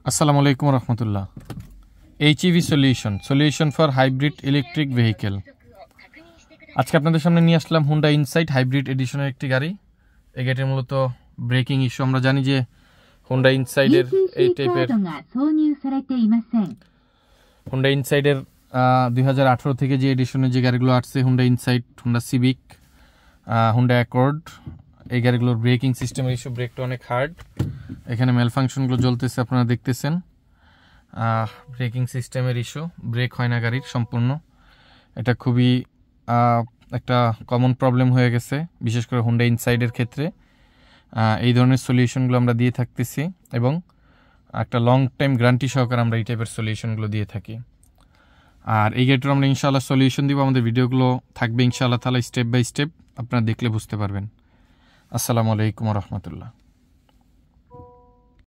আসসালামু আলাইকুম রহমতুল্লাহ। HEV solution for hybrid electric vehicle. আজকে আপনাদের সামনে নিয়ে আসলাম হুন্ডা ইনসাইট হাইব্রিড এডিশনের একটি গাড়ি। এই গাড়ির মূলত ব্রেকিং ইস্যু। আমরা জানি যে হুন্ডা ইনসাইডের এই টাইপের হুন্ডা ইনসাইডের 2018 থেকে যে এডিশনের যে গাড়িগুলো আসছে, Honda insight, Honda civic, Honda accord, এই গাড়িগুলোর ব্রেকিং সিস্টেমের ইস্যু। ব্রেকটা অনেক হার্ড। এখানে মেল ফাংশনগুলো জ্বলতেছে, আপনারা দেখতেছেন। ব্রেকিং সিস্টেমের ইস্যু, ব্রেক হয় না গাড়ির সম্পূর্ণ। এটা খুবই একটা কমন প্রবলেম হয়ে গেছে, বিশেষ করে হুন্ডা ইনসাইডের ক্ষেত্রে। এই ধরনের সলিউশনগুলো আমরা দিয়ে থাকতেছি এবং একটা লং টাইম গ্যারান্টি সহকারে আমরা এই টাইপের সলিউশনগুলো দিয়ে থাকি। আর এই গাড়িটার আমরা ইনশাআল্লাহ সলিউশন দিব। আমাদের ভিডিওগুলো থাকবে ইনশাআল্লাহ তাআলা স্টেপ বাই স্টেপ, আপনারা দেখলে বুঝতে পারবেন। আসসালামু আলাইকুম রহমতুল্লাহ।